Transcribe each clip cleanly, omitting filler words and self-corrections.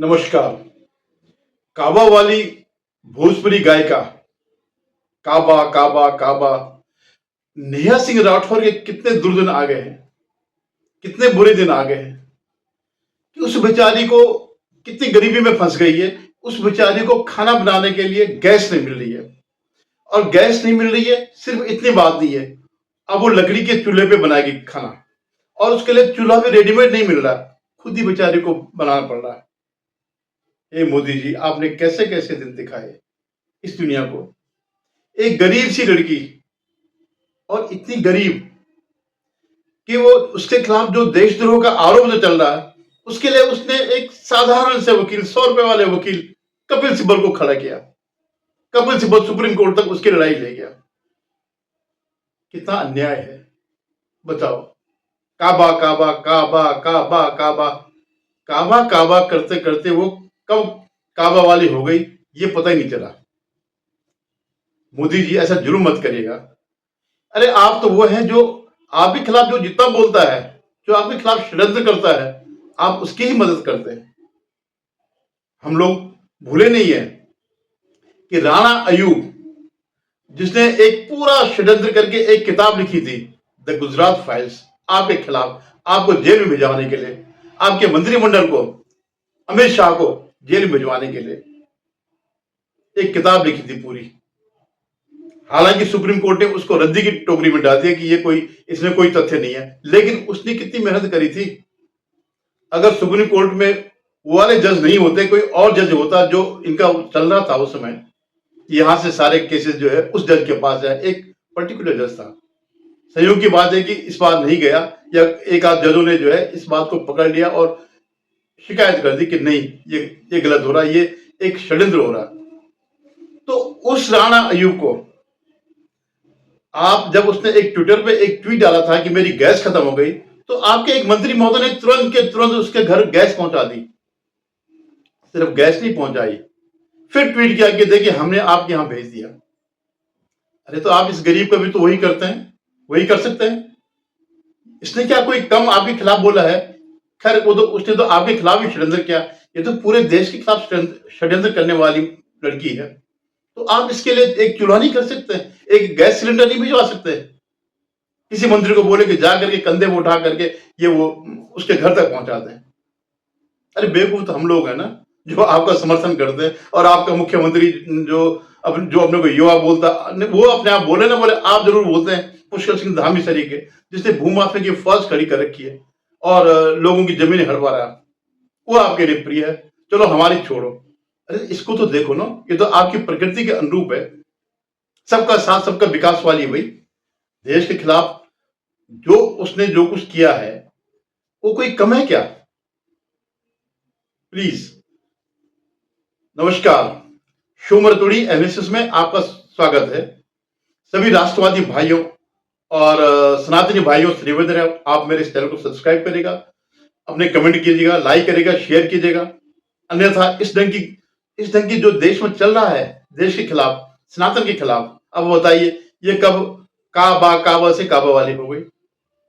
नमस्कार। काबा वाली भोजपुरी गायिका काबा काबा काबा नेहा सिंह राठौर के कितने दुर्दिन आ गए हैं, कितने बुरे दिन आ गए हैं कि उस बेचारी को कितनी गरीबी में फंस गई है। उस बेचारी को खाना बनाने के लिए गैस नहीं मिल रही है, और गैस नहीं मिल रही है सिर्फ इतनी बात नहीं है, अब वो लकड़ी के चूल्हे पे बनाएगी खाना, और उसके लिए चूल्हा भी रेडीमेड नहीं मिल रहा, खुद ही बेचारी को बनाना पड़ रहा है। हे मोदी जी, आपने कैसे कैसे दिन दिखाए इस दुनिया को। एक गरीब सी लड़की, और इतनी गरीब कि वो उसके खिलाफ जो देशद्रोह का आरोप जो चल रहा है, उसके लिए उसने एक साधारण से वकील, 100 रुपए वाले वकील कपिल सिब्बल को खड़ा किया। कपिल सिब्बल सुप्रीम कोर्ट तक उसकी लड़ाई ले गया। कितना अन्याय है, बताओ। काबा काबा काबा काबा काबा काबा काबा करते करते वो कब काबा वाली हो गई ये पता ही नहीं चला। मोदी जी, ऐसा जुर्म मत करिएगा। अरे आप तो वो हैं जो आपके खिलाफ जो जितना बोलता है, जो आपके खिलाफ षड्यंत्र करता है, आप उसकी ही मदद करते हैं। हम लोग भूले नहीं है कि राणा अयूब, जिसने एक पूरा षड्यंत्र करके एक किताब लिखी थी, द गुजरात फाइल्स, आपके खिलाफ, आपको जेल में भिजवाने के लिए, आपके मंत्रिमंडल को, अमित शाह को जेल में भिजवाने के लिए एक किताब लिखी थी पूरी। हालांकि सुप्रीम कोर्ट ने उसको रद्दी की टोकरी में डाल दिया कि ये कोई, इसमें कोई तथ्य नहीं है, लेकिन उसने कितनी मेहनत करी थी। अगर सुप्रीम कोर्ट में वो वाले जज नहीं होते, कोई और जज होता जो इनका चल रहा था उस समय, यहां से सारे केसेस जो है उस जज के पास है, एक पर्टिकुलर जज था। संयोग की बात है कि इस बार नहीं गया, या एक आध जजों ने जो है इस बात को पकड़ लिया और शिकायत कर दी कि नहीं, ये गलत हो रहा, ये एक षड्यंत्र हो रहा। तो उस राणा अयूब को आप, जब उसने एक ट्विटर पे एक ट्वीट डाला था कि मेरी गैस खत्म हो गई, तो आपके एक मंत्री महोदय ने तुरंत के तुरंत उसके घर गैस पहुंचा दी। सिर्फ गैस नहीं पहुंचाई, फिर ट्वीट किया कि देखिए हमने आपके यहां भेज दिया। अरे तो आप इस गरीब का भी तो वही करते हैं, वही कर सकते हैं। इसने क्या कोई कम आपके खिलाफ बोला है? खैर वो तो, उसने तो आपके खिलाफ ही षड्यंत्र किया, ये तो पूरे देश के खिलाफ षड्यंत्र करने वाली लड़की है। तो आप इसके लिए एक चूल्हा नहीं कर सकते, एक गैस सिलेंडर नहीं भिजवा सकते? किसी मंत्री को बोले कि जा करके कंधे में उठा करके ये वो उसके घर तक पहुंचा दें। अरे बेवकूफ तो हम लोग हैं ना, जो आपका समर्थन करते हैं। और आपका मुख्यमंत्री जो अपने को युवा बोलता, वो अपने आप बोले ना बोले, आप जरूर बोलते हैं, पुष्कर सिंह धामी सरी के, जिसने भूमाफिया की फौज खड़ी कर रखी है और लोगों की जमीनें हड़पा रहा है, वो आपके लिए प्रिय है। चलो हमारी छोड़ो, अरे इसको तो देखो ना, ये तो आपकी प्रकृति के अनुरूप है। सबका साथ सबका विकास वाली भाई। देश के खिलाफ जो उसने जो कुछ किया है वो कोई कम है क्या? प्लीज। नमस्कार, शोमरतोड़ी एनालिसिस में आपका स्वागत है। सभी राष्ट्रवादी भाइयों और सनातनी भाइयों से निवेदन है, आप मेरे इस चैनल को सब्सक्राइब करेगा, अपने कमेंट कीजिएगा, लाइक करेगा, शेयर कीजिएगा। अन्यथा इस ढंग की जो देश में चल रहा है, देश के खिलाफ, सनातन के खिलाफ, अब बताइए ये कब काबा से काबा वाली हो गई?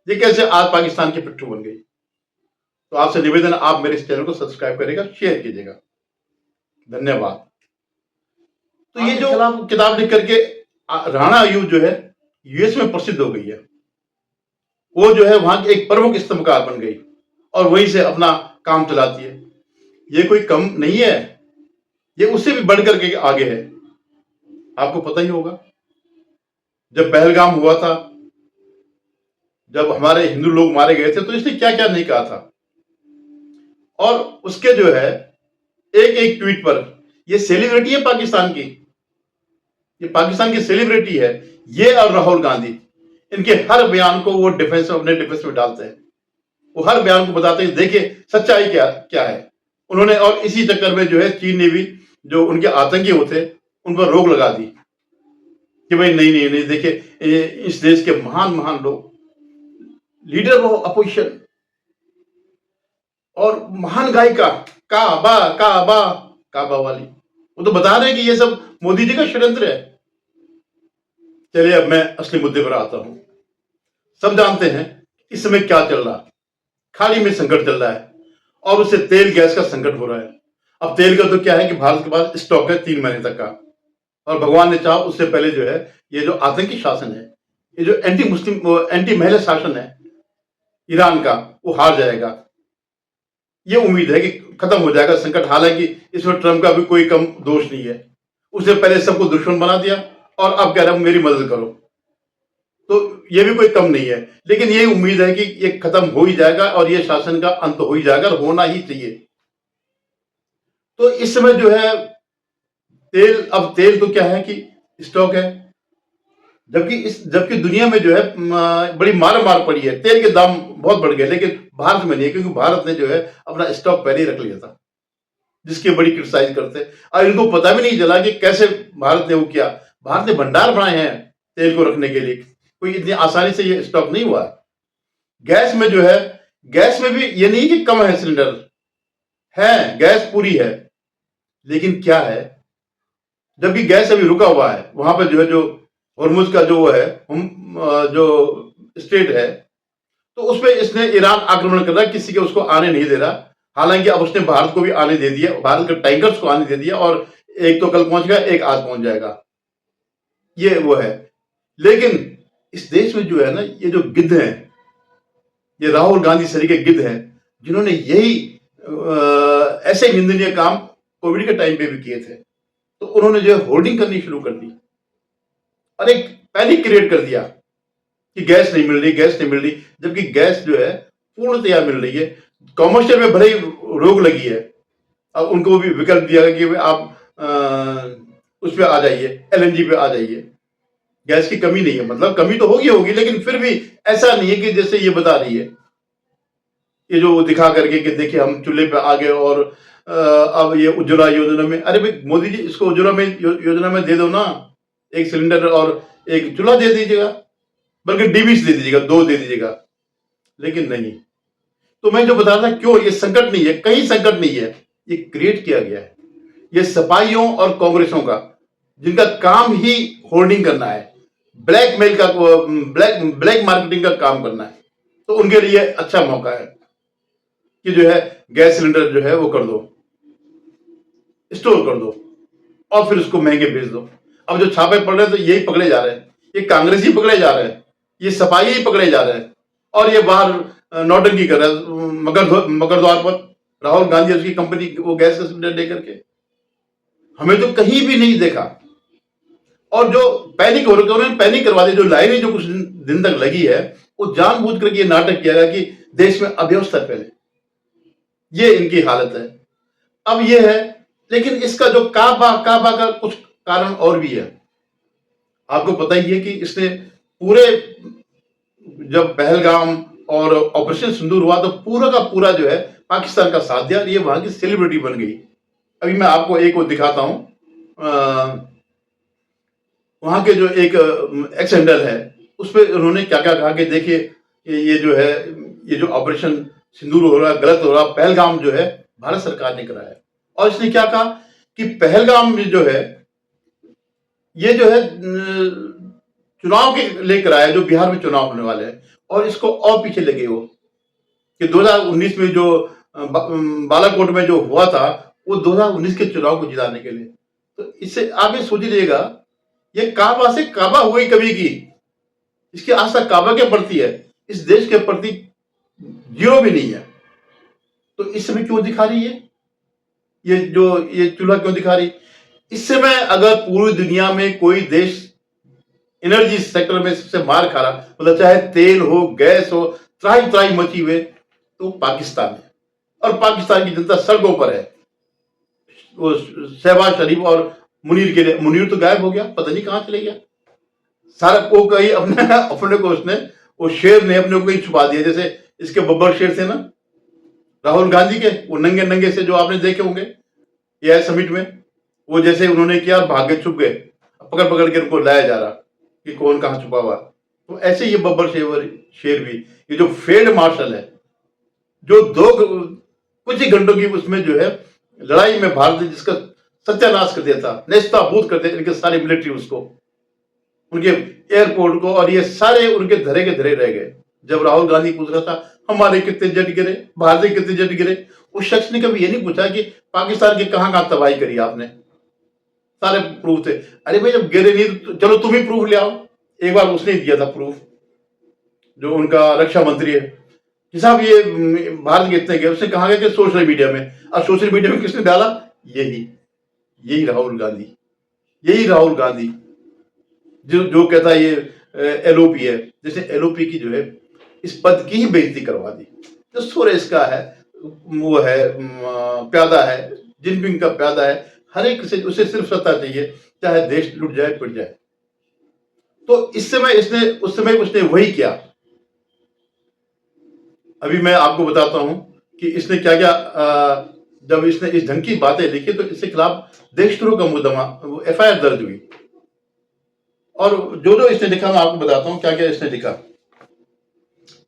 ये कैसे आज पाकिस्तान की पिट्ठू बन गई? तो आपसे निवेदन, आप मेरे इस चैनल को सब्सक्राइब करेगा, शेयर कीजिएगा। धन्यवाद। तो ये जो किताब लिख करके राणा अयूब जो है यूएस में प्रसिद्ध हो गई है, वो जो है वहां की एक प्रमुख स्तंभकार बन गई और वहीं से अपना काम चलाती है। ये कोई कम नहीं है, ये उससे भी बढ़ करके आगे है। आपको पता ही होगा, जब पहलगाम हुआ था, जब हमारे हिंदू लोग मारे गए थे, तो इसने क्या क्या नहीं कहा था। और उसके जो है एक एक ट्वीट पर, ये सेलिब्रिटी है पाकिस्तान की, ये पाकिस्तान की सेलिब्रिटी है, ये और राहुल गांधी, इनके हर बयान को वो अपने डिफेंस में डालते हैं। वो हर बयान को बताते हैं देखिए सच्चाई क्या क्या है उन्होंने। और इसी चक्कर में जो है चीन ने भी, जो उनके आतंकी होते, उन पर रोक लगा दी कि भाई नहीं नहीं नहीं, देखिए इस देश के महान महान लोग, लीडर ऑफ अपोजिशन और महान गायिका काबा काबा काबा वाली, वो तो बता रहे हैं कि ये सब मोदी जी का षड्यंत्र है। चलिए अब मैं असली मुद्दे पर आता हूं। सब जानते हैं इस समय क्या चल रहा, खाड़ी में संकट चल रहा है और उससे तेल गैस का संकट हो रहा है। अब तेल का तो क्या है कि भारत के पास स्टॉक है 3 महीने तक का, और भगवान ने चाहा उससे पहले जो है ये जो आतंकी शासन है, ये जो एंटी मुस्लिम एंटी महिला शासन है ईरान का, वो हार जाएगा। ये उम्मीद है कि खत्म हो जाएगा संकट। हालांकि इसमें ट्रंप का भी कोई कम दोष नहीं है, उसने पहले सबको दुश्मन बना दिया और अब कह रहा हूं मेरी मदद करो, तो ये भी कोई कम नहीं है। लेकिन ये उम्मीद है कि ये खत्म हो ही जाएगा और ये शासन का अंत हो ही जाएगा, और होना ही चाहिए। तो इस समय जो है अब तेल तो क्या है कि स्टॉक है, जबकि दुनिया में जो है बड़ी मार पड़ी है, तेल के दाम बहुत बढ़ गए, लेकिन भारत में नहीं है, क्योंकि भारत ने जो है अपना स्टॉक पहले ही रख लिया था, जिसकी बड़ी क्रिटिसाइज करते हैं। और इनको पता भी नहीं चला कि कैसे भारत ने वो किया। भारत ने भंडार बनाए हैं तेल को रखने के लिए, कोई इतनी आसानी से ये स्टॉक नहीं हुआ। गैस में जो है, गैस में भी ये नहीं कि कम है सिलेंडर, है गैस पूरी है, लेकिन क्या है, जबकि गैस अभी रुका हुआ है वहां पर जो है, जो हॉर्मुज का जो वो है जो स्टेट है, तो उसपे इसने ईरान आक्रमण कर रहा है, किसी के उसको आने नहीं दे रहा। हालांकि अब उसने भारत को भी आने दे दिया, भारत के टैंकर्स को आने दे दिया, और एक तो कल पहुंच गया, एक आज पहुंच जाएगा, ये वो है। लेकिन इस देश में जो है ना, ये जो गिद्ध हैं, ये राहुल गांधी सरी के गिद्ध हैं, जिन्होंने यही ऐसे निंदनीय काम कोविड के टाइम पे भी किए थे, तो उन्होंने जो है होर्डिंग करनी शुरू कर दी और एक पैनिक क्रिएट कर दिया कि गैस नहीं मिल रही, गैस नहीं मिल रही, जबकि गैस जो है पूर्णतया मिल रही है। कॉमर्शियल में भले ही रोक लगी है, अब उनको भी विकल्प दिया गया कि आप उस पे आ जाइए, एलएनजी पे आ जाइए, गैस की कमी नहीं है। मतलब कमी तो होगी, लेकिन फिर भी ऐसा नहीं है कि जैसे ये बता रही है, ये जो दिखा करके कि देखिए हम चूल्हे पे आ गए, और अब ये उज्ज्वला योजना में, अरे भाई मोदी जी इसको उज्ज्वला में योजना में दे दो ना, एक सिलेंडर और एक चूल्हा दे दीजिएगा, बल्कि डीबीसी दे दीजिएगा, 2 दे दीजिएगा, लेकिन नहीं। तो मैं जो बता रहा था, क्यों ये संकट नहीं है, कहीं संकट नहीं है, ये क्रिएट किया गया है। ये सपाइयों और कांग्रेसों का, जिनका काम ही होर्डिंग करना है, ब्लैकमेल का, ब्लैक मार्केटिंग का काम करना है, तो उनके लिए अच्छा मौका है कि जो है गैस सिलेंडर जो है वो कर दो, स्टोर कर दो, और फिर उसको महंगे बेच दो। अब जो छापे पड़ रहे हैं तो यही पकड़े जा रहे हैं, ये कांग्रेस ही पकड़े जा रहे हैं, ये सपाई ही पकड़े जा रहे हैं, और ये बाहर नौटंकी कर रहा है मगर द्वार पर राहुल गांधी उसकी कंपनी वो गैस का सिलेंडर लेकर के। हमें तो कहीं भी नहीं देखा, और जो पैनिक हो रखे उन्होंने पैनिक करवा दी। जो लाइनें जो कुछ दिन तक लगी है, वो जानबूझ करके ये नाटक किया गया कि देश में अव्यवस्था फैले, ये इनकी हालत है। अब ये है, लेकिन इसका जो काबा का कुछ कारण और भी है। आपको पता ही है कि इसने पूरे, जब पहलगाम और ऑपरेशन सिंदूर हुआ, तो पूरा का पूरा जो है पाकिस्तान का साथ दिया, और ये वहां की सेलिब्रिटी बन गई। अभी मैं आपको एक वो दिखाता हूं, वहां के जो एक एक्स हैंडल है, उस पर उन्होंने क्या क्या कहा कि देखिए ये जो है, ये जो ऑपरेशन सिंदूर हो रहा है, गलत हो रहा है, पहलगाम जो है भारत सरकार ने कराया है। और इसने क्या कहा कि पहलगाम में जो है, ये जो है चुनाव के लेकर आया, जो बिहार में चुनाव होने वाले हैं, और इसको और पीछे लगे हो कि 2019 में जो बालाकोट में जो हुआ था, वो 2019 के चुनाव को जिताने के लिए। तो इससे आप ये सोच लीजिएगा, ये काबा से काबा हुई कभी की, इसकी आस्था काबा के प्रति है, इस देश के प्रति जीरो भी नहीं है। तो इस समय क्यों दिखा रही है ये चूल्हा क्यों दिखा रही? इस समय अगर पूरी दुनिया में कोई देश एनर्जी सेक्टर में सबसे मार खा रहा, मतलब चाहे तेल हो, गैस हो, त्राही त्राही मची हुए, तो पाकिस्तान है। और पाकिस्तान की जनता सड़कों पर है। वो शहबाज शरीफ और मुनीर के लिए, मुनीर तो गायब हो गया, पता नहीं कहां चले गया। सारा को कहीं अपने को उसने, वो शेर ने अपने को कहीं छुपा दिया। जैसे इसके बब्बर शेर थे ना राहुल गांधी के, वो नंगे नंगे से जो आपने देखे होंगे ये समिट में, वो जैसे उन्होंने किया, भाग के छुप गए, पकड़ पकड़ के उनको लाया जा रहा कि कौन कहां छुपा हुआ। तो ऐसे ये बब्बर शेर भी, ये जो फील्ड मार्शल है, जो कुछ ही घंटों की उसमें जो है लड़ाई में भारत ने जिसका सत्यानाश कर दिया था, नेस्ताभूत कर दिया इनके सारे मिलिट्री, उसको, उनके एयरपोर्ट को, और ये सारे उनके धरे के धरे रह गए। जब राहुल गांधी पूछ रहा था हमारे कितने जेट गिरे, भारत के कितने जेट गिरे, उस शख्स ने कभी ये नहीं पूछा कि पाकिस्तान की कहां कहां तबाही करी आपने, सारे प्रूफ थे। अरे भाई जब गिरे नहीं तो चलो तुम ही प्रूफ ले आओ। एक बार उसने दिया था प्रूफ, जो उनका रक्षा मंत्री है कि साहब ये भारत के इतने गए, उसने कहा गया कि सोशल मीडिया में। और सोशल मीडिया में किसने डाला? यही यही राहुल गांधी, यही राहुल गांधी जो जो कहता है ये एलओपी है। जैसे एलओपी की जो है इस पद की ही बेइज्जती करवा दी। जो सुरेश का है वो है प्यादा है, जिनपिंग का प्यादा है, हर एक से उसे सिर्फ सत्ता चाहिए, चाहे देश लुट जाए पिट जाए। तो इस समय इसने उस समय उसने वही किया। अभी मैं आपको बताता हूं कि इसने क्या क्या जब इसने इस ढंग की बातें लिखी तो इसके खिलाफ देशद्रोह का मुकदमा एफआईआर दर्ज हुई। और जो जो इसने लिखा मैं आपको बताता हूं क्या क्या इसने लिखा।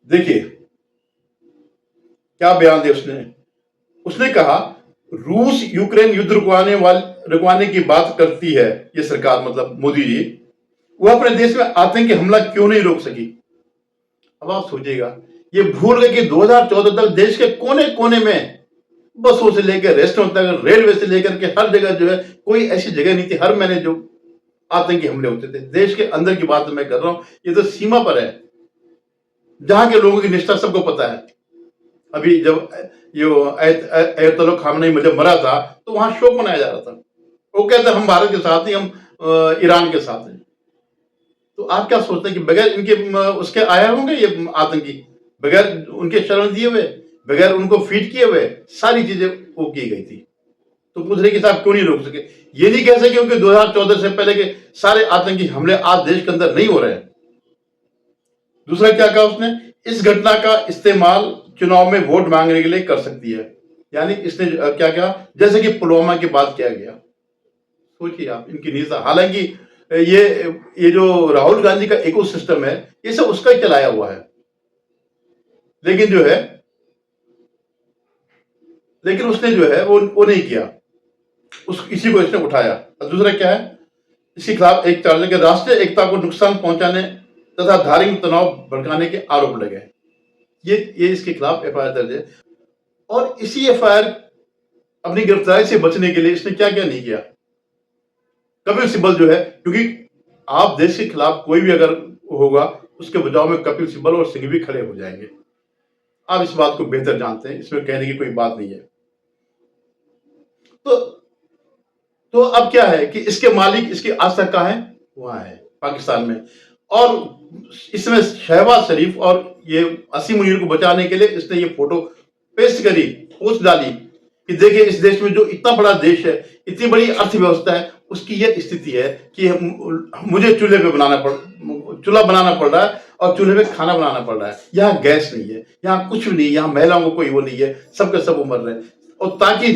देखिए क्या बयान दिया उसने। उसने कहा रूस यूक्रेन युद्ध रुकवाने की बात करती है ये सरकार, मतलब मोदी जी, वह अपने देश में आतंकी हमला क्यों नहीं रोक सकी। अब आप सोचिएगा, ये भूल गए कि 2014 तक देश के कोने कोने में बसों से लेकर रेस्टोरेंट तक, रेलवे से लेकर के हर जगह जो है कोई ऐसी जगह नहीं थी हर महीने जो आतंकी हमले होते थे। देश के अंदर की बात मैं कर रहा हूं, ये तो सीमा पर है जहां के लोगों की निष्ठा सबको पता है। अभी जब ये अयतुल्ला खामनेई जब मरा था तो वहां शोक मनाया जा रहा था। वो कहते हम भारत के साथ ही, हम ईरान के साथ हैं। तो आप क्या सोचते हैं कि बगैर इनके उसके आए होंगे ये आतंकी, बगैर उनके शरण दिए हुए, बगैर उनको फीड किए हुए सारी चीजें वो की गई थी। तो पूछ रहे कि साहब क्यों नहीं रोक सके। ये नहीं कह सके क्योंकि 2014 से पहले के सारे आतंकी हमले आज देश के अंदर नहीं हो रहे हैं। दूसरा क्या कहा उसने, इस घटना का इस्तेमाल चुनाव में वोट मांगने के लिए कर सकती है। यानी इसने क्या कहा, जैसे कि पुलवामा की बात किया गया। सोचिए आप इनकी नीयत। हालांकि ये जो राहुल गांधी का इकोसिस्टम है ये सब उसका ही चलाया हुआ है, लेकिन जो है लेकिन उसने जो है वो नहीं किया, इसी को इसने उठाया। और दूसरा क्या है, इसके खिलाफ एक चार्ज है कि राष्ट्रीय एकता को नुकसान पहुंचाने तथा धार्मिक तनाव भड़काने के आरोप लगे। ये इसके खिलाफ एफआईआर दर्ज है। और इसी एफआईआर अपनी गिरफ्तारी से बचने के लिए इसने क्या क्या नहीं किया। कपिल सिब्बल जो है, क्योंकि आप देश के खिलाफ कोई भी अगर होगा उसके बचाव में कपिल सिब्बल और सिंह भी खड़े हो जाएंगे। आप इस बात को बेहतर जानते हैं, इसमें कहने की कोई बात नहीं है। तो अब क्या है कि इसके मालिक इसकी आस्था कहाँ है, वहां है पाकिस्तान में। और इसमें शहबाज शरीफ और ये असीम मुनीर को बचाने के लिए इसने ये फोटो पेस्ट करी, पोस्ट डाली कि देखिए इस देश में जो इतना बड़ा देश है, इतनी बड़ी अर्थव्यवस्था है, उसकी यह स्थिति है कि मुझे चूल्हा बनाना पड़ रहा है और चूल्हे पे खाना बनाना पड़ रहा है। यहाँ गैस नहीं है, यहाँ कुछ भी नहीं, यहाँ महिलाओं को कोई वो नहीं है, सबके सब मर रहे हैं। और ताकि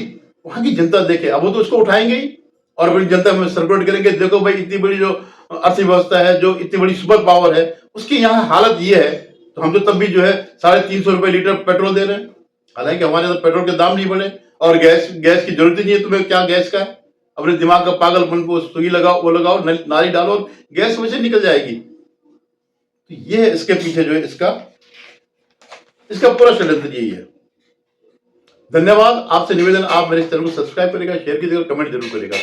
वहां की जनता देखे, अब वो तो उसको उठाएंगे ही और बड़ी जनता में सर्कुलेट करेंगे, देखो भाई इतनी बड़ी जो अर्थव्यवस्था है, जो इतनी बड़ी सुपर पावर है, उसकी यहाँ हालत ये है। तो हम तो तब भी जो है 350 रुपए लीटर पेट्रोल दे रहे हैं, हालांकि हमारे तो पेट्रोल के दाम नहीं बढ़े। और गैस की जरूरत ही नहीं है तुम्हें, क्या गैस का है, अपने दिमाग का पागलपन को सुई लगाओ, वो लगाओ, नारी डालो, गैस वैसे निकल जाएगी। तो ये है इसके पीछे जो है इसका पूरा षड्यंत्र यही है। धन्यवाद। आपसे निवेदन, आप मेरे चैनल को सब्सक्राइब करेगा, शेयर कीजिएगा, कमेंट जरूर करेगा।